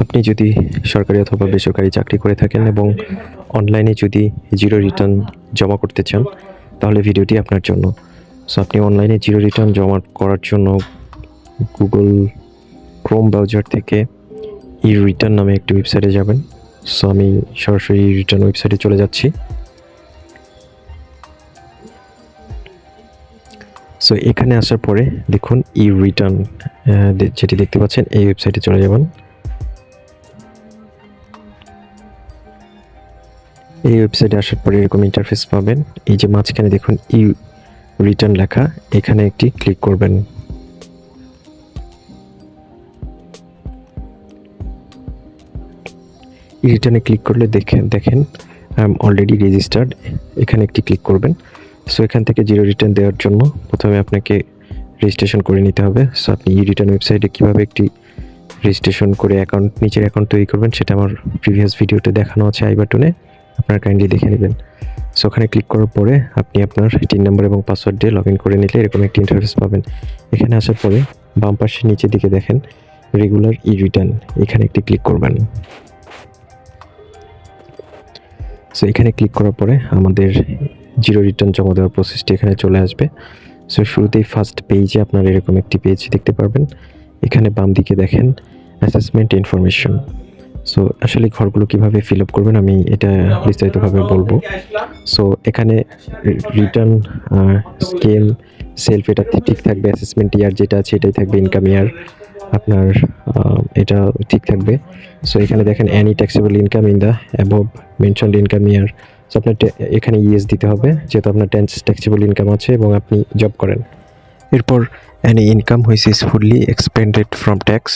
আপনি যদি সরকারি অথবা বেসরকারি চাকরি করে থাকেন এবং অনলাইনে যদি জিরো রিটার্ন জমা করতে চান, তাহলে ভিডিওটি আপনার জন্য। সো আপনি অনলাইনে জিরো রিটার্ন জমা করার জন্য গুগল ক্রোম ব্রাউজার থেকে ই-রিটার্ন নামে একটি ওয়েবসাইটে যাবেন। সো আমি সরাসরি ই-রিটার্ন ওয়েবসাইটে চলে যাচ্ছি। সো এখানে আসার পরে দেখুন ই-রিটার্ন যেটি দেখতে পাচ্ছেন, এই ওয়েবসাইটে চলে যাবেন। এই ওয়েবসাইটে আসার পরে এরকম ইন্টারফেস পাবেন। এই যে মাঝখানে দেখুন ই-রিটার্ন লেখা, এখানে একটি ক্লিক করবেন। ই-রিটার্নে ক্লিক করলে দেখেন আই এম অলরেডি রেজিস্টার্ড, এখানে একটি ক্লিক করবেন। সো এখান থেকে জিরো রিটার্ন দেওয়ার জন্য প্রথমে আপনাকে রেজিস্ট্রেশন করে নিতে হবে। সো আপনি ই-রিটার্ন ওয়েবসাইটে কীভাবে একটি রেজিস্ট্রেশন করে নিজের অ্যাকাউন্ট তৈরি করবেন সেটা আমার প্রিভিয়াস ভিডিওতে দেখানো আছে আই বাটনে, আপনারা কাইন্ডলি দেখে নেবেন। সো ওখানে ক্লিক করার পরে আপনি আপনার টিন নাম্বার এবং পাসওয়ার্ড দিয়ে লগ ইন করে নিলে এরকম একটি ইন্টারফেস পাবেন। এখানে আসার পরে বাম পাশে নিচের দিকে দেখেন রেগুলার ই-রিটার্ন, এখানে একটি ক্লিক করবেন। সো এখানে ক্লিক করার পরে আমাদের জিরো রিটার্ন জমা দেওয়ার প্রসেসটি এখানে চলে আসবে। সো শুরুতেই ফার্স্ট পেজে আপনারা এরকম একটি পেজ দেখতে পারবেন। এখানে বাম দিকে দেখেন অ্যাসেসমেন্ট ইনফরমেশন। সো আসলে ঘরগুলো কীভাবে ফিল আপ করবেন আমি এটা বিস্তারিতভাবে বলবো। সো এখানে রিটার্ন স্কেল সেলফ এটা ঠিক থাকবে, অ্যাসেসমেন্ট ইয়ার যেটা আছে এটাই থাকবে, ইনকাম ইয়ার আপনার এটা ঠিক থাকবে। সো এখানে দেখেন any taxable income in the above mentioned income year. So আপনার এখানে ইয়েস দিতে হবে যেহেতু আপনার ট্যাক্সেবল ইনকাম আছে এবং আপনি জব করেন। এরপর any income which is fully expended from tax.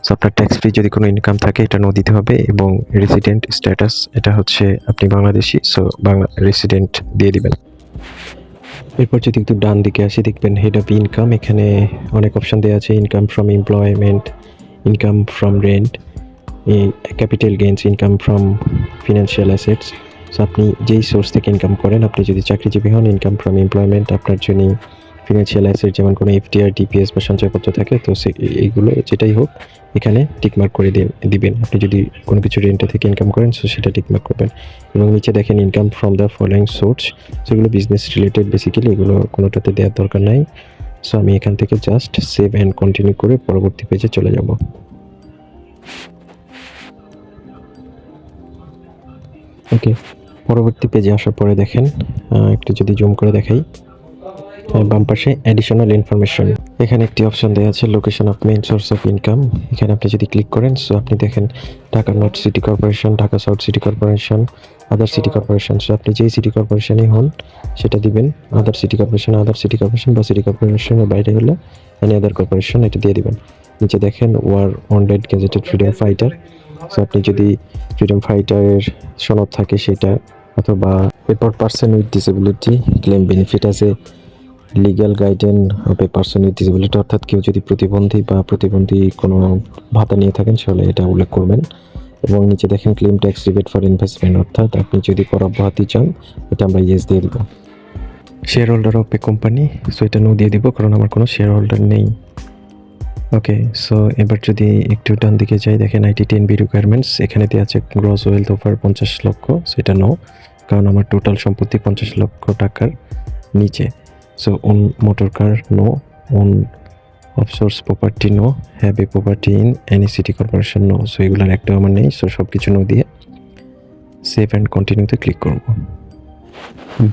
So আপনার ট্যাক্স ফ্রি যদি কোনো ইনকাম থাকে এটা নো দিতে হবে, এবং রেসিডেন্ট স্ট্যাটাস এটা হচ্ছে আপনি বাংলাদেশি, সো বাংলা রেসিডেন্ট দিয়ে দিবেন। এরপর যদি একটু ডান দিকে আসি দেখবেন হেড অফ ইনকাম, এখানে অনেক অপশান দেওয়া আছে, income from employment, income from rent, capital gains, income from financial assets. So আপনি যেই সোর্স থেকে ইনকাম করেন, আপনি যদি চাকরিজীবী হন ইনকাম ফ্রম এমপ্লয়মেন্ট, আপনার জন্য ফিনান্সিয়াল অ্যাসেট যেমন কোনো এফডিআর, ডিপিএস বা সঞ্চয়পত্র থাকে তো এইগুলো যেটাই হোক এখানে টিকমার্ক করে দিবেন। আপনি যদি কোনো কিছু রেন্টে থেকে ইনকাম করেন সো সেটা টিকমার্ক করবেন। এবং নিচে দেখেন income from the following source, সেগুলো বিজনেস রিলেটেড, বেসিক্যালি এগুলো কোনোটাতে দেওয়ার দরকার নাই। সো আমি এখান থেকে জাস্ট সেভ অ্যান্ড কন্টিনিউ করে পরবর্তী পেজে চলে যাব। ওকে, পরবর্তী পেজে আসার পরে দেখেন একটু যদি জুম করে দেখাই, বাম পাশে অ্যাডিশনাল ইনফরমেশন, এখানে একটি অপশন দেওয়া আছে location of main source of income. এখানে আপনি যদি ক্লিক করেন সো আপনি দেখেন Dhaka north city corporation, Dhaka south city corporation, other city corporation. So আপনি যেই সিটি কর্পোরেশনই হন সেটা দিবেন, আদার সিটি কর্পোরেশন বা সিটি কর্পোরেশনের বাইরে হলে এনি আদার কর্পোরেশন এটা দিয়ে দিবেন। নিচে দেখেন war wounded gazetted freedom fighter. So আপনি যদি ফ্রিডম ফাইটারের সনদ থাকে সেটা, অথবা এরপর person with disability claim benefit আছে, লিগ্যাল গাইডেন্স হবে পার্সন উইথ ডিসেবিলিটি, অর্থাৎ কেউ যদি প্রতিবন্ধী কোনো ভাতা নিয়ে থাকেন তাহলে এটা উল্লেখ করবেন। এবং নিচে দেখেন claim tax rebate for investment, অর্থাৎ আপনি যদি কর অব্যাহতি চান এটা আমরা ইয়েস দিয়ে দিব। Share holder of a company, so এটা নো দিয়ে দিব কারণ আমার কোনো শেয়ার হোল্ডার নেই। ওকে, সো এবার যদি একটু ডান দিকে যাই দেখেন IT10B রিকোয়ারমেন্টস, এখানে দেওয়া আছে গ্রস ওয়েলথ ওভার 50 লক্ষ, সেটা নো কারণ আমার টোটাল সম্পত্তি 50 লক্ষ টাকার নিচে। So own motor car no, own of course property no, have a property in any city corporation no. So এগুলোর একটাও আমার নেই। সো সব কিছু নো দিয়ে সেভ অ্যান্ড কন্টিনিউতে ক্লিক করব।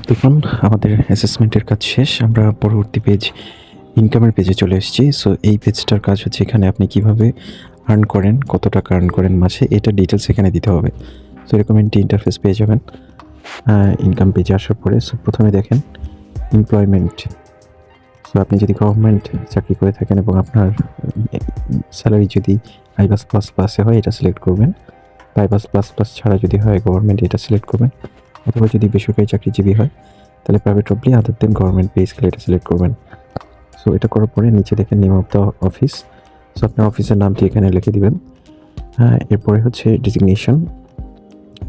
দেখুন আমাদের অ্যাসেসমেন্টের কাজ শেষ, আমরা পরবর্তী পেজ ইনকামের পেজে চলে এসেছি। সো এই পেজটার কাজ হচ্ছে এখানে আপনি কিভাবে আর্ন করেন, কত টাকা আর্ন করেন মাসে, এটা ডিটেলস এখানে দিতে হবে। সো এরকম একটি ইন্টারফেস পেয়ে যাবেন ইনকাম পেজে আসার পরে। সো প্রথমে দেখেন এমপ্লয়মেন্ট। সো আপনি যদি গভর্নমেন্ট চাকরি করে থাকেন এবং আপনার স্যালারি যদি আইবাস প্লাস প্লাসে হয় এটা সিলেক্ট করবেন, আইবাস প্লাস প্লাস ছাড়া যদি হয় গভর্নমেন্ট এটা সিলেক্ট করবেন, অথবা যদি বেসরকারি চাকরিজীবী হয় তাহলে প্রাইভেট অবলি আদার দেন গভর্নমেন্ট পে স্কেল এটা সিলেক্ট করবেন। সো এটা করার পরে নিচে দেখেন name of the office, so আপনার অফিসের নামটি এখানে লিখে দিবেন। এরপরে হচ্ছে ডেজিগনেশন,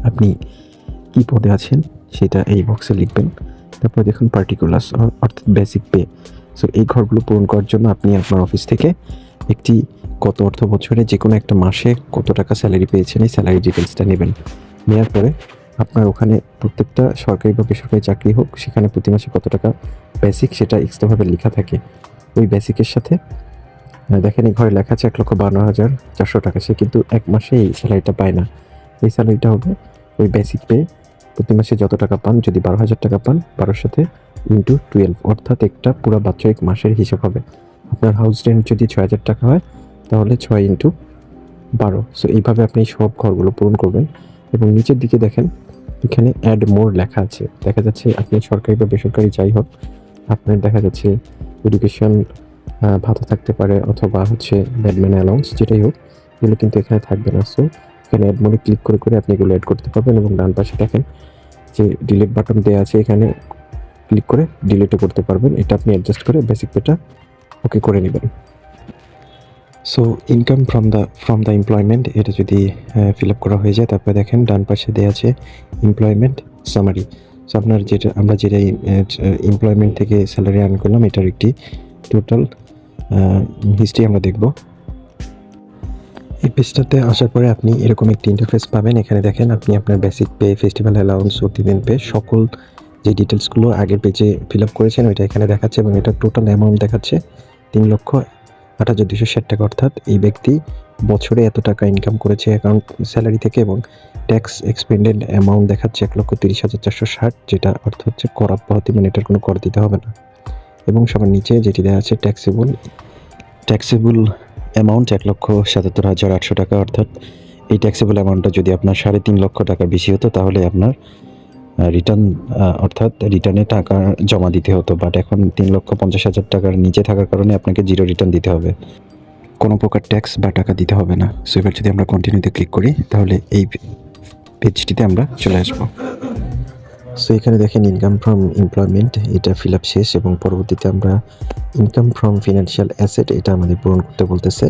আপনি কী পদে আছেন সেটা এই বক্সে লিখবেন। তারপরে দেখুন পার্টিকুলার্স অর্থাৎ বেসিক পে। সো এই ঘরগুলো পূরণ করার জন্য আপনি আপনার অফিস থেকে একটি গত অর্থ বছরে যে কোনো একটা মাসে কত টাকা স্যালারি পেয়েছেন এই স্যালারি ডিটেলসটা নেবেন। নেওয়ার পরে আপনার ওখানে প্রত্যেকটা সরকারি বা বেসরকারি চাকরি হোক, সেখানে প্রতি মাসে কত টাকা বেসিক সেটা এক্সট্রাভাবে লেখা থাকে। ওই বেসিকের সাথে দেখেন এই ঘরে লেখা আছে 1,52,400 টাকা। সে কিন্তু এক মাসে এই স্যালারিটা পায় না। এই স্যালারিটা হবে ওই বেসিক পে প্রতি মাসে যত টাকা পান, যদি 12,000 টাকা পান, 12 সাথে ইন্টু 12, অর্থাৎ একটা পুরো বাৎসরিক মাসের হিসাব হবে। আপনার হাউস রেন্ট যদি 6,000 টাকা হয়, তাহলে 6 ইন্টু 12। সো এইভাবে আপনি সব ঘরগুলো পূরণ করবেন। এবং নিচের দিকে দেখেন এখানে অ্যাড মোর লেখা আছে। দেখা যাচ্ছে আপনি সরকারি বা বেসরকারি যাই হোক, আপনার দেখা যাচ্ছে এডুকেশন ভাতা থাকতে পারে, অথবা হচ্ছে ব্যাডম্যান অ্যালাউন্স, যেটাই হোক, এগুলো কিন্তু এখানে থাকবে না। সো এখানে অ্যাড মোডে ক্লিক করে করে আপনি এগুলো অ্যাড করতে পারবেন। এবং ডান পাশে দেখেন যে ডিলিট বাটন দেওয়া আছে, এখানে ক্লিক করে ডিলিটও করতে পারবেন। এটা আপনি অ্যাডজাস্ট করে বেসিক পেটা ওকে করে নেবেন। So income from the employment, এটা যদি ফিল আপ করা হয়ে যায়, তারপরে দেখেন ডান পাশে দেওয়া আছে এমপ্লয়মেন্ট সামারি। সো আপনার আমরা যেটা এমপ্লয়মেন্ট থেকে স্যালারি আর্ন করলাম, এটার একটি টোটাল হিস্ট্রি আমরা দেখব। এই পেজটাতে আসার পরে আপনি এরকম একটি ইন্টারফেস পাবেন। এখানে দেখেন আপনি আপনার বেসিক পে, ফেস্টিভ্যাল অ্যালাউন্স, অতিদিন পে, সকল যে ডিটেলসগুলো আগের পেজে ফিল আপ করেছেন ওইটা এখানে দেখাচ্ছে। এবং এটা টোটাল অ্যামাউন্ট দেখাচ্ছে 3,58,260 টাকা। অর্থাৎ এই ব্যক্তি বছরে এত টাকা ইনকাম করেছে অ্যাকাউন্ট স্যালারি থেকে। এবং ট্যাক্স এক্সপেন্ডেড অ্যামাউন্ট দেখাচ্ছে 1,30,460, যেটা অর্থ হচ্ছে কর অব্যাহতি, মানে এটার কোনো কর দিতে হবে না। এবং সবার নিচে যেটি দেওয়া আছে ট্যাক্সেবল অ্যামাউন্ট 1,77,800 টাকা। অর্থাৎ এই ট্যাক্সেবল অ্যামাউন্টটা যদি আপনার 3.5 লক্ষ টাকার বেশি হতো, তাহলে আপনার রিটার্ন অর্থাৎ রিটার্নে টাকা জমা দিতে হতো। বাট এখন 3,50,000 টাকার নিচে থাকার কারণে আপনাকে জিরো রিটার্ন দিতে হবে, কোনো প্রকার ট্যাক্স বা টাকা দিতে হবে না। সো এবার যদি আমরা কন্টিনিউতে ক্লিক করি, তাহলে এই পেজটিতে আমরা চলে আসবো। সো এখানে দেখেন ইনকাম ফ্রম এমপ্লয়মেন্ট, এটা ফিল আপ শেষ। এবং পরবর্তীতে আমরা ইনকাম ফ্রম ফিনান্সিয়াল অ্যাসেট, এটা আমাদের পূরণ করতে বলতেছে।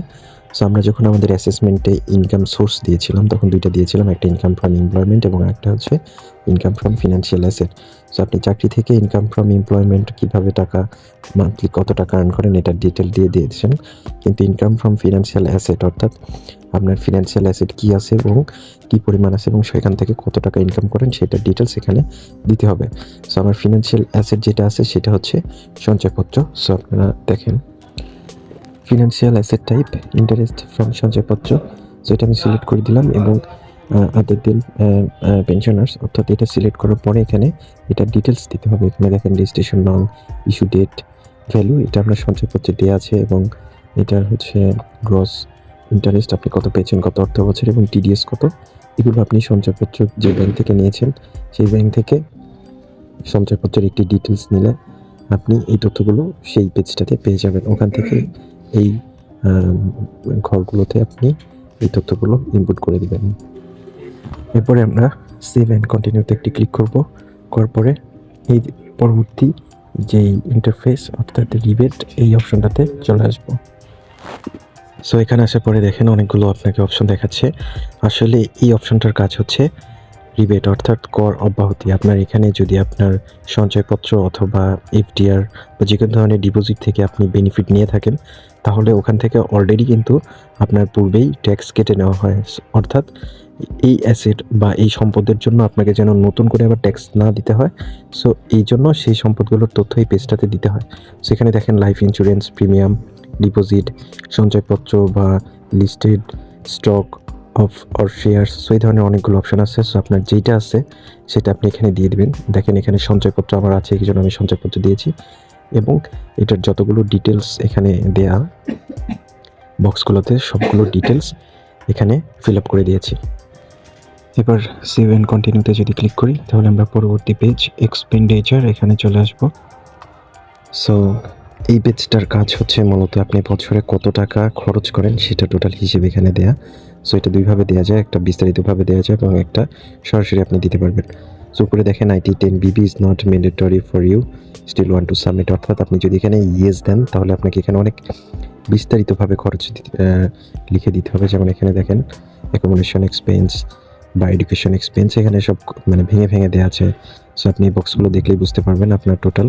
সো আমরা যখন আমাদের অ্যাসেসমেন্টে ইনকাম সোর্স দিয়েছিলাম, তখন দুইটা দিয়েছিলাম, একটা ইনকাম ফ্রম এমপ্লয়মেন্ট এবং একটা হচ্ছে income from financial asset. So আপনি চাকরি থেকে ইনকাম ফ্রম এমপ্লয়মেন্ট কীভাবে টাকা মান্থলি কত টাকা আর্ন করেন এটার ডিটেল দিয়ে দিয়েছেন। কিন্তু ইনকাম ফ্রম ফিনান্সিয়াল অ্যাসেট অর্থাৎ আপনার ফিনান্সিয়াল অ্যাসেট কী আছে এবং কী পরিমাণ আছে এবং সেখান থেকে কত টাকা ইনকাম করেন সেটার ডিটেলস এখানে দিতে হবে। সো আমার ফিনান্সিয়াল অ্যাসেট যেটা আছে সেটা হচ্ছে সঞ্চয়পত্র। সো আপনারা দেখেন financial asset type interest from সঞ্চয়পত্র। সো এটা আমি সিলেক্ট করে দিলাম। এবং আদার দেন পেনশনার্স, অর্থাৎ এটা সিলেক্ট করার পরে এখানে এটা ডিটেলস দিতে হবে। এখানে দেখেন রেজিস্ট্রেশন নং, ইস্যু ডেট, ভ্যালু, এটা আপনার সঞ্চয়পত্রে দেওয়া আছে। এবং এটা হচ্ছে গ্রস ইন্টারেস্ট আপনি কত পেয়েছেন গত অর্থ বছর, এবং টিডিএস কত, এগুলো আপনি সঞ্চয়পত্র যে ব্যাংক থেকে নিয়েছেন সেই ব্যাংক থেকে সঞ্চয়পত্রের একটি ডিটেলস নিলে আপনি এই তথ্যগুলো সেই পেজটাতে পেয়ে যাবেন। ওখান থেকে এই ঘরগুলোতে আপনি এই তথ্যগুলো ইনপুট করে দেবেন। এরপরে আমরা সেভ অ্যান্ড কন্টিনিউতে একটি ক্লিক করব। করার পরে এই পরবর্তী যেই ইন্টারফেস অর্থাৎ রিবেট, এই অপশনটাতে চলে আসব। সো এখানে আসার পরে দেখেন অনেকগুলো আপনাকে অপশন দেখাচ্ছে। আসলে এই অপশনটার কাজ হচ্ছে রিবেট অর্থাৎ কর অব্যাহতি। আপনার এখানে যদি আপনার সঞ্চয়পত্র অথবা এফডিআর বা যে কোনো ধরনের ডিপোজিট থেকে আপনি বেনিফিট নিয়ে থাকেন, তাহলে ওখান থেকে অলরেডি কিন্তু আপনার পূর্বেই ট্যাক্স কেটে নেওয়া হয়। অর্থাৎ এই অ্যাসেট বা এই সম্পদের জন্য আপনাকে যেন নতুন করে আবার ট্যাক্স না দিতে হয়। সো এই জন্য সেই সম্পদগুলোর তথ্য এই পেজটাতে দিতে হয়। সেখানে দেখেন লাইফ ইন্স্যুরেন্স, প্রিমিয়াম, ডিপোজিট, সঞ্চয়পত্র বা listed stock of or shares. So এই ধরনের অনেকগুলো অপশন আছে। সো আপনার যেইটা আছে সেটা আপনি এখানে দিয়ে দেবেন। দেখেন এখানে সঞ্চয়পত্র আমার আছে, এই জন্য আমি সঞ্চয়পত্র দিয়েছি। এবং এটার যতগুলো ডিটেলস এখানে দেয়া বক্সগুলোতে সবগুলো ডিটেলস এখানে ফিল আপ করে দিয়েছি। এবার সেভ অ্যান্ড কন্টিনিউতে যদি ক্লিক করি, তাহলে আমরা পরবর্তী পেজ এক্সপেন্ডিচার এখানে চলে আসব। সো এই পেজটার কাজ হচ্ছে মূলত আপনি বছরে কত টাকা খরচ করেন সেটা টোটাল হিসেবে এখানে দেয়া। সো এটা দুইভাবে দেওয়া যায়, একটা বিস্তারিতভাবে দেওয়া যায় এবং একটা সরাসরি আপনি দিতে পারবেন। সো উপরে দেখেন IT 10BB is not mandatory for you, still want to submit. অর্থাৎ আপনি যদি এখানে ইয়েস দেন, তাহলে আপনাকে এখানে অনেক বিস্তারিতভাবে খরচ লিখে দিতে হবে। যেমন এখানে দেখেন অ্যাকোমোডেশন এক্সপেন্স বা এডুকেশন এক্সপেন্স, এখানে সব মানে ভেঙে ভেঙে দেওয়া আছে। সো আপনি এই বক্সগুলো দেখলেই বুঝতে পারবেন আপনার টোটাল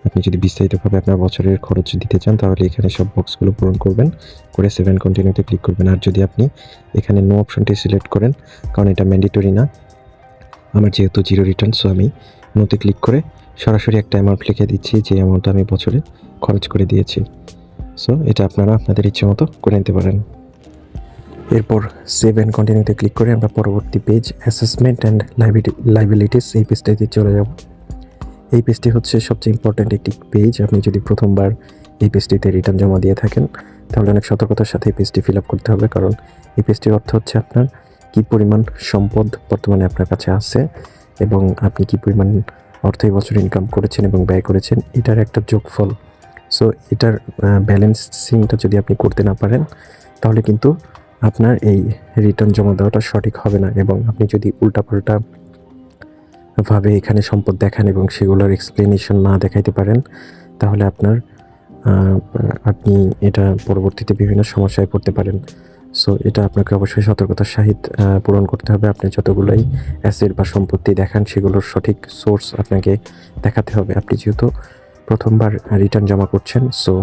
আপনি যদি বিস্তারিতভাবে আপনার বছরের খরচ দিতে চান তাহলে এখানে সব বক্সগুলো পূরণ করবেন, করে সেভ অ্যান্ড কন্টিনিউতে ক্লিক করবেন। আর যদি আপনি এখানে নো অপশনটি সিলেক্ট করেন, কারণ এটা ম্যান্ডেটরি না, আমার যেহেতু জিরো রিটার্ন, সো আমি নোতে ক্লিক করে সরাসরি একটা অ্যামাউন্ট লিখে দিচ্ছি যে অ্যামাউন্টটা আমি বছরে খরচ করে দিয়েছি। সো এটা আপনারা আপনাদের ইচ্ছে মতো করে নিতে পারেন। এরপর সেভ অ্যান্ড কন্টিনিউতে ক্লিক করে আমরা পরবর্তী পেজ অ্যাসেসমেন্ট অ্যান্ড লাইবিলিটিস এই পেজটাতে চলে যাব। এই পেজটি হচ্ছে সবচেয়ে ইম্পর্ট্যান্ট একটি পেজ। আপনি যদি প্রথমবার এই পেজটিতে রিটার্ন জমা দিয়ে থাকেন তাহলে অনেক সতর্কতার সাথে এই পেজটি ফিল আপ করতে হবে, কারণ এই পেজটির অর্থ হচ্ছে আপনার কী পরিমাণ সম্পদ বর্তমানে আপনার কাছে আছে এবং আপনি কী পরিমাণ অর্থ এই বছর ইনকাম করেছেন এবং ব্যয় করেছেন, এটার একটা যোগফল। সো এটার ব্যালেন্সিংটা যদি আপনি করতে না পারেন তাহলে কিন্তু আপনার এই রিটার্ন জমা দেওয়াটা সঠিক হবে না, এবং আপনি যদি উল্টাপাল্টা ভাবে এখানে সম্পদ দেখান এবং সেগুলোর এক্সপ্লেনেশন না দেখাইতে পারেন তাহলে আপনি এটা পরবর্তীতে বিভিন্ন সমস্যায় পড়তে পারেন। সো এটা আপনাকে অবশ্যই সতর্কতার সহিত পূরণ করতে হবে। আপনি যতগুলোই অ্যাসেট বা সম্পত্তি দেখান সেগুলোর সঠিক সোর্স আপনাকে দেখাতে হবে। আপনি যেহেতু প্রথমবার রিটার্ন জমা করছেন, সো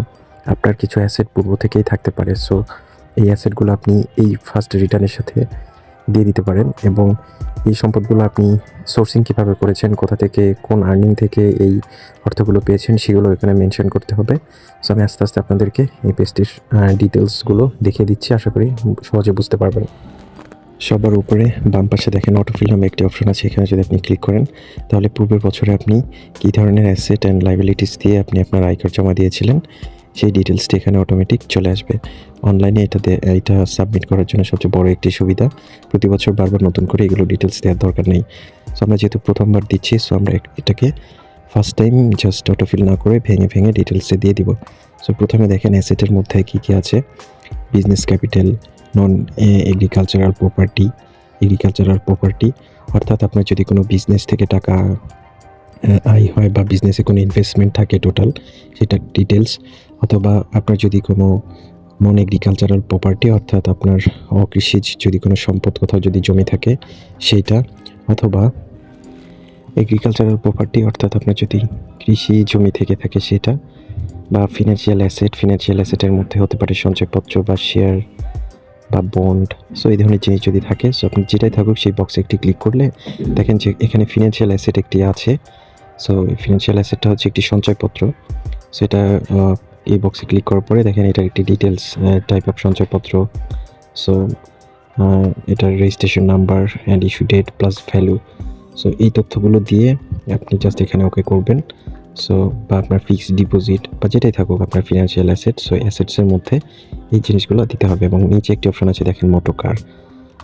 আপনার কিছু অ্যাসেট পূর্ব থেকেই থাকতে পারে। সো এই অ্যাসেটগুলো আপনি এই ফার্স্ট রিটার্নের সাথে দিয়ে দিতে পারেন, এবং এই সম্পদগুলো আপনি সোর্সিং কীভাবে করেছেন, কোথা থেকে, কোন আর্নিং থেকে এই অর্থগুলো পেয়েছেন সেগুলো এখানে মেনশন করতে হবে। সো আমি আস্তে আস্তে আপনাদেরকে এই পেজটির ডিটেলসগুলো দেখিয়ে দিচ্ছি, আশা করি সহজে বুঝতে পারবেন। সবার উপরে বাম পাশে দেখেন অটোফিল নামে একটি অপশন আছে, এখানে যদি আপনি ক্লিক করেন তাহলে পূর্বের বছরে আপনি কী ধরনের অ্যাসেট অ্যান্ড লাইবিলিটিস দিয়ে আপনি আপনার আয়কর জমা দিয়েছিলেন সেই ডিটেলসটি এখানে অটোমেটিক চলে আসবে। অনলাইনে এইটা সাবমিট করার জন্য সবচেয়ে বড় একটি সুবিধা, প্রতি বছর বারবার নতুন করে এগুলো ডিটেলস দেওয়ার দরকার নেই। সো আমরা যেহেতু প্রথমবার দিচ্ছি, সো আমরা এটাকে ফার্স্ট টাইম জাস্ট অটোফিল না করে ভেঙে ভেঙে ডিটেলসে দিয়ে দিব। সো প্রথমে দেখেন অ্যাসেটের মধ্যে কী কী আছে, বিজনেস ক্যাপিটাল, নন এগ্রিকালচারাল প্রপার্টি, অর্থাৎ আপনার যদি কোনো বিজনেস থেকে টাকা আয় হয় বা বিজনেসে কোনো ইনভেস্টমেন্ট থাকে টোটাল সেটার ডিটেলস, অথবা আপনার যদি কোনো নন এগ্রিকালচারাল প্রপার্টি অর্থাৎ আপনার অকৃষিজ যদি কোনো সম্পদ কোথাও যদি জমি থাকে সেইটা, অথবা এগ্রিকালচারাল প্রপার্টি অর্থাৎ আপনার যদি কৃষি জমি থেকে থাকে সেটা, বা ফিনান্সিয়াল অ্যাসেটের মধ্যে হতে পারে সঞ্চয়পত্র বা শেয়ার বা বন্ড। সো এই ধরনের জিনিস যদি থাকে, সো আপনি যেটাই থাকুক সেই বক্সে একটি ক্লিক করলে দেখেন যে এখানে ফিনান্সিয়াল অ্যাসেট একটি আছে। সো ফিনান্সিয়াল অ্যাসেটটা হচ্ছে একটি সঞ্চয়পত্র। সো এটা এই বক্সে ক্লিক করার পরে দেখেন এটার একটি ডিটেলস টাইপ অফ সঞ্চয়পত্র। সো এটার registration number and issue date plus value. So এই তথ্যগুলো দিয়ে আপনি জাস্ট এখানে ওকে করবেন। সো বা আপনার ফিক্সড ডিপোজিট বা যেটাই থাকুক আপনার ফিনান্সিয়াল অ্যাসেট, সো অ্যাসেটসের মধ্যে এই জিনিসগুলো দিতে হবে। এবং নিচে একটি অপশন আছে দেখেন মোটো কার।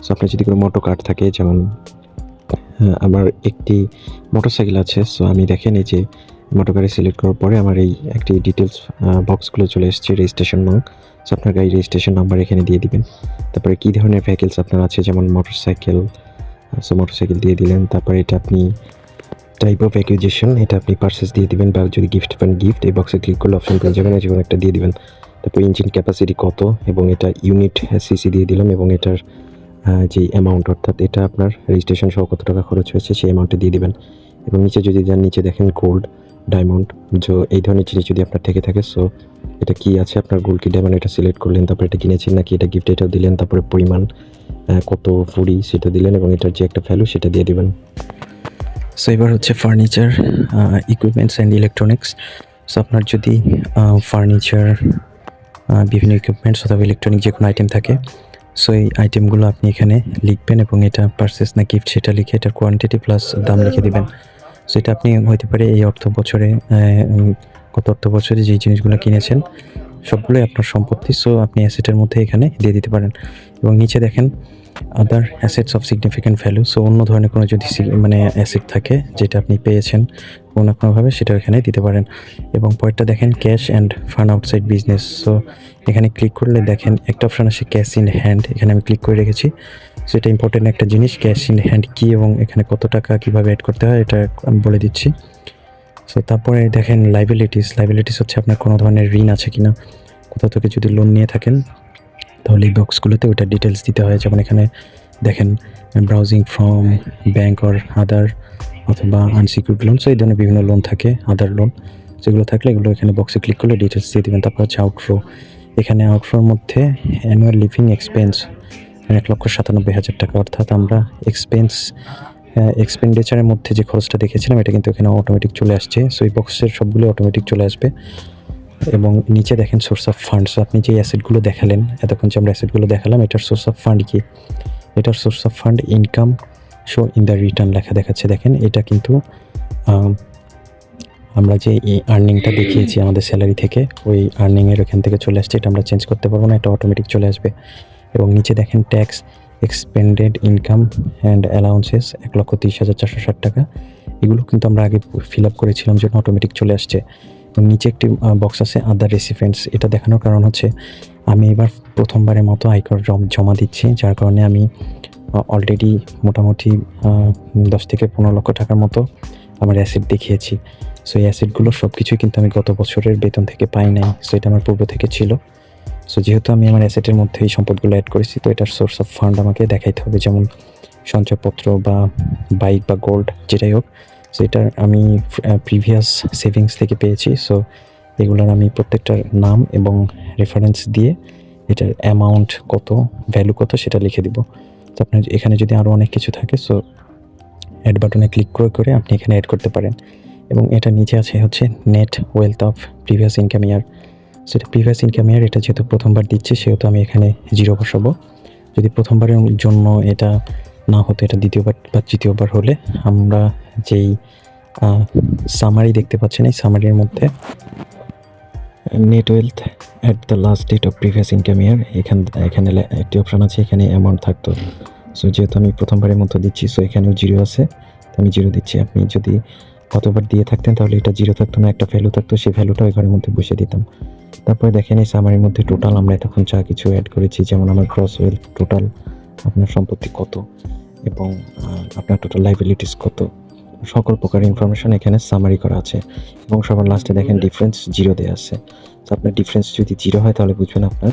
সো আপনার যদি কোনো মোটো কার থাকে, যেমন আমার একটি মোটরসাইকেল আছে, সো আমি দেখেন এই যে মোটো কারে সিলেক্ট করার পরে আমার এই একটি ডিটেলস বক্সগুলো চলে এসেছে, রেজিস্ট্রেশন নং। সো আপনার গাড়ির রেজিস্ট্রেশন নাম্বার এখানে দিয়ে দিবেন। তারপরে কী ধরনের ভেহিকেলস আপনার আছে, যেমন মোটরসাইকেল, সো মোটরসাইকেল দিয়ে দিলেন। তারপরে এটা আপনি টাইপ অফ অ্যাকুইজিশন, এটা আপনি পারচেস দিয়ে দিবেন, বা যদি গিফট পান গিফট, এই বক্সে ক্লিক করলে অপশন পেয়ে যাবেন, যেমন একটা দিয়ে দিবেন। তারপর ইঞ্জিন ক্যাপাসিটি কত, এবং এটা ইউনিট সিসি দিয়ে দিলাম, এবং এটার যে অ্যামাউন্ট অর্থাৎ এটা আপনার রেজিস্ট্রেশন সহ কত টাকা খরচ হয়েছে সেই অ্যামাউন্টটা দিয়ে দিবেন। এবং নিচে যদি যান, নিচে দেখেন গোল্ড, ডায়মন্ড, এই ধরনের জিনিস যদি আপনার থেকে থাকে, সো এটা কি আছে আপনার গোল্ড কি ডায়মন্ড, এটা সিলেক্ট করলেন। তারপরে এটা কিনেছেন নাকি এটা গিফট, এটাও দিলেন। তারপরে পরিমাণ কত ফুড়ি সেটা দিলেন, এবং এটার যে একটা ভ্যালু সেটা দিয়ে দিবেন। সো এবার হচ্ছে furniture, equipments and electronics. So আপনার যদি ফার্নিচার, বিভিন্ন ইকুইপমেন্টস অথবা ইলেকট্রনিক যে কোনো আইটেম থাকে, সো এই আইটেমগুলো আপনি এখানে লিখবেন, এবং এটা পারচেস না গিফট সেটা লিখে এটার কোয়ান্টিটি প্লাস দাম লিখে দিবেন। সো এটা আপনি হতে পারে এই অর্থ বছরে, গত অর্থ বছরে যেই জিনিসগুলো কিনেছেন সবগুলোই আপনার সম্পত্তি, সো আপনি অ্যাসেটের মধ্যে এখানে দিয়ে দিতে পারেন। এবং নিচে দেখেন other assets of significant value. So অন্য ধরনের কোনো যদি অ্যাসেট থাকে যেটা আপনি পেয়েছেন কোনো না কোনোভাবে, সেটাও এখানে দিতে পারেন। এবং পরেরটা দেখেন cash and fund outside business. So এখানে ক্লিক করলে দেখেন একটা অপশান আসে ক্যাশ ইন হ্যান্ড, এখানে আমি ক্লিক করে রেখেছি। সো এটা ইম্পর্টেন্ট একটা জিনিস, ক্যাশ ইন হ্যান্ড কী এবং এখানে কত টাকা কীভাবে অ্যাড করতে হয় এটা আমি বলে দিচ্ছি। সো তারপরে দেখেন লাইবিলিটিস হচ্ছে আপনার কোনো ধরনের ঋণ আছে কিনা, কোথাও থেকে যদি লোন নিয়ে থাকেন তাহলে এই বক্সগুলোতে ওইটা ডিটেলস দিতে হয়। যেমন এখানে দেখেন browsing from bank or other, অথবা আনসিকিউর্ড লোন। সো এই ধরনের বিভিন্ন লোন থাকে, আদার লোন। সেগুলো থাকলে এগুলো এখানে বক্সে ক্লিক করলে ডিটেলস দিয়ে দেবেন। তারপর হচ্ছে আউটফ্লো, এখানে আউটফ্লোর মধ্যে অ্যানুয়াল লিভিং এক্সপেন্স 1,97,000 টাকা, অর্থাৎ আমরা এক্সপেন্ডিচারের মধ্যে যে খরচটা দেখেছিলাম এটা কিন্তু এখানে অটোমেটিক চলে আসছে। সো এই বক্সের সবগুলো অটোমেটিক চলে আসবে। এবং নিচে দেখেন সোর্স অফ ফান্ড। সো আপনি যে অ্যাসেটগুলো দেখালেন, এতক্ষণ যে আমরা অ্যাসেটগুলো দেখালাম, এটার সোর্স অফ ফান্ড কি? এটার source of fund income show in the return লেখা দেখাচ্ছে। দেখেন এটা কিন্তু আমরা যে এই আর্নিংটা দেখিয়েছি আমাদের স্যালারি থেকে, ওই আর্নিংয়ের ওখান থেকে চলে আসছে। এটা আমরা চেঞ্জ করতে পারবো না, এটা অটোমেটিক চলে আসবে। এবং নিচে দেখেন tax expended income and allowances 1,30,460 টাকা। এগুলো কিন্তু আমরা আগে ফিল আপ করেছিলাম, জন্য অটোমেটিক চলে আসছে। এবং নিচে একটি বক্স আছে আদার রেসিপিয়েন্টস। এটা দেখানোর কারণ হচ্ছে আমি এবার প্রথমবারের মতো আয়কর জমা দিচ্ছি, যার কারণে আমি অলরেডি মোটামুটি 10 থেকে 15 লক্ষ টাকার মতো আমার অ্যাসেট দেখিয়েছি। সো এই অ্যাসেটগুলো সব কিছুই কিন্তু আমি গত বছরের বেতন থেকে পাই নাই। সো এটা আমার পূর্ব থেকে ছিল। সো যেহেতু আমি আমার অ্যাসেটের মধ্যে এই সম্পদগুলো অ্যাড করেছি, তো এটার সোর্স অফ ফান্ড আমাকে দেখাইতে হবে, যেমন সঞ্চয়পত্র বা বাইক বা গোল্ড যেটাই হোক। সো এটা আমি প্রিভিয়াস সেভিংস থেকে পেয়েছি। সো এগুলোর আমি প্রত্যেকটার নাম এবং রেফারেন্স দিয়ে এটার অ্যামাউন্ট কত, ভ্যালু কত সেটা লিখে দিব। তো আপনার এখানে যদি আরও অনেক কিছু থাকে, সো অ্যাড বাটনে ক্লিক করে আপনি এখানে অ্যাড করতে পারেন। এবং এটা নিচে আছে হচ্ছে net wealth of previous income ইয়ার। সেটা প্রিভিয়াস ইনকাম ইয়ার, এটা যেহেতু প্রথমবার দিচ্ছি সেহেতু আমি এখানে 0 বসাবো। যদি প্রথমবারের জন্য এটা না হতো, এটা দ্বিতীয়বার বা তৃতীয়বার হলে আমরা যেই সামারি দেখতে পাচ্ছেন, এই সামারির মধ্যে net wealth at the last date of previous income year এখানে একটি অপশান আছে, এখানে অ্যামাউন্ট থাকতো। সো যেহেতু আমি প্রথমবারের মতো দিচ্ছি, সো এখানেও 0 আছে, তো আমি 0 দিচ্ছি। আপনি যদি কতবার দিয়ে থাকতেন তাহলে এটা 0 থাকতো না, একটা ভ্যালু থাকতো, সেই ভ্যালুটা ওই ঘরের মধ্যে বসিয়ে দিতাম। তারপরে দেখেন এই সামারির মধ্যে টোটাল আমরা এতক্ষণ যা কিছু অ্যাড করেছি, যেমন আমার গ্রস ওয়েলথ টোটাল, আপনার সম্পত্তি কত, এবং আপনার টোটাল লাইবিলিটিস কত, সকল প্রকার ইনফরমেশন এখানে সামারি করা আছে। এবং সবার লাস্টে দেখেন ডিফারেন্স 0 দেওয়া আছে। তো আপনার ডিফারেন্স যদি 0 হয় তাহলে বুঝবেন আপনার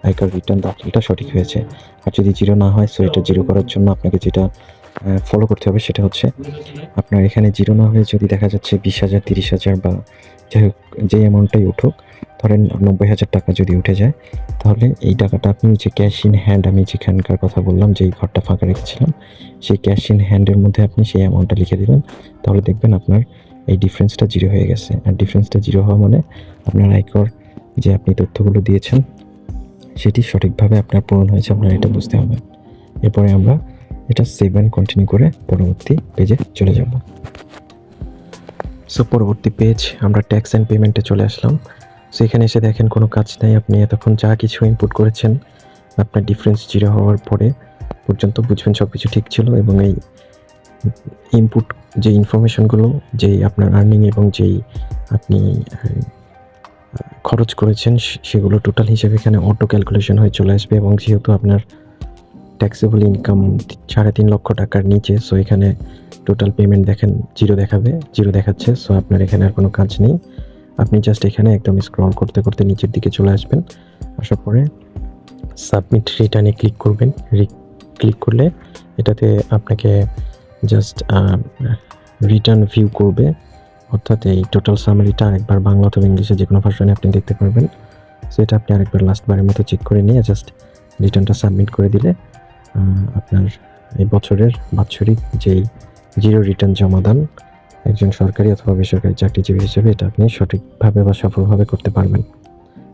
আয়কর রিটার্ন দাখিলটা সঠিক হয়েছে। আর যদি 0 না হয়, সো এটা 0 করার জন্য আপনাকে যেটা ফলো করতে হবে সেটা হচ্ছে, আপনার এখানে 0 না হয়ে যদি দেখা যাচ্ছে 20,000, 30,000 বা যাই হোক যে অ্যামাউন্টটাই উঠুক, ধরেন 90,000 টাকা যদি উঠে যায়, তাহলে এই টাকাটা আপনি যে ক্যাশ ইন হ্যান্ড, আমি যেখানকার কথা বললাম যেই ঘরটা ফাঁকা রেখেছিলাম, সেই ক্যাশ ইন হ্যান্ডের মধ্যে আপনি সেই অ্যামাউন্টটা লিখে দেবেন। তাহলে দেখবেন আপনার এই ডিফারেন্সটা 0 হয়ে গেছে। আর ডিফারেন্সটা 0 হওয়া মানে আপনার আয়কর যে আপনি তথ্যগুলো দিয়েছেন সেটি সঠিকভাবে আপনার পূরণ হয়েছে, আপনার এটা বুঝতে হবে। এরপরে আমরা এটা সেভ অ্যান্ড কন্টিনিউ করে পরবর্তী পেজে চলে যাব। সো পরবর্তী পেজ আমরা ট্যাক্স অ্যান্ড পেমেন্টে চলে আসলাম। সো এখানে এসে দেখেন কোনো কাজ নেই, আপনি এতক্ষণ যা কিছু ইনপুট করেছেন আপনার ডিফারেন্স 0 হওয়ার পরে পর্যন্ত বুঝবেন সব কিছু ঠিক ছিল। এবং এই ইনপুট যে ইনফরমেশনগুলো, যেই আপনার আর্নিং এবং যেই আপনি খরচ করেছেন, সেগুলো টোটাল হিসেবে এখানে অটো ক্যালকুলেশন হয়ে চলে আসবে। এবং যেহেতু আপনার ট্যাক্সেবল ইনকাম 3.5 লক্ষ টাকার নিচে, সো এখানে টোটাল পেমেন্ট দেখেন 0 দেখাবে, 0 দেখাচ্ছে। সো আপনার এখানে আর কোনো কাজ নেই, আপনি জাস্ট এখানে একদম স্ক্রল করতে করতে নিচের দিকে চলে আসবেন। আসার পরে সাবমিট রিটার্নে ক্লিক করবেন। ক্লিক করলে এটাতে আপনাকে জাস্ট রিটার্ন ভিউ করবে, অর্থাৎ এই টোটাল সামারিটা আরেকবার বাংলা অথবা ইংলিশে যে কোনো ভার্সনে আপনি দেখতে পারবেন। সো এটা আপনি আরেকবার লাস্টবারের মতো চেক করে নিয়ে জাস্ট রিটার্নটা সাবমিট করে দিলে আপনার এই বছরের বাৎসরিক যেই 0 রিটার্ন জমা দান একজন সরকারি অথবা বেসরকারি চাকরিজীবী হিসেবে এটা আপনি সঠিকভাবে বা সফলভাবে করতে পারবেন।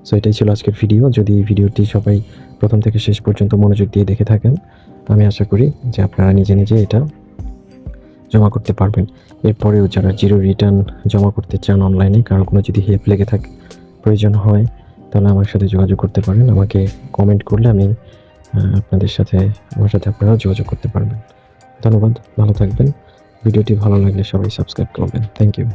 সো এটাই ছিল আজকের ভিডিও। যদি এই ভিডিওটি সবাই প্রথম থেকে শেষ পর্যন্ত মনোযোগ দিয়ে দেখে থাকেন, আমি আশা করি যে আপনারা নিজে নিজে এটা জমা করতে পারবেন। এরপরেও যারা 0 রিটার্ন জমা করতে চান অনলাইনে, কারো কোনো যদি হেল্প লেগে থাকে, প্রয়োজন হয়, তাহলে আমার সাথে যোগাযোগ করতে পারেন। আমাকে কমেন্ট করলে আমি আমার সাথে আপনারাও যোগাযোগ করতে পারবেন। ধন্যবাদ, ভালো থাকবেন। ভিডিওটি ভালো লাগলে সবাই সাবস্ক্রাইব করবেন। Thank you.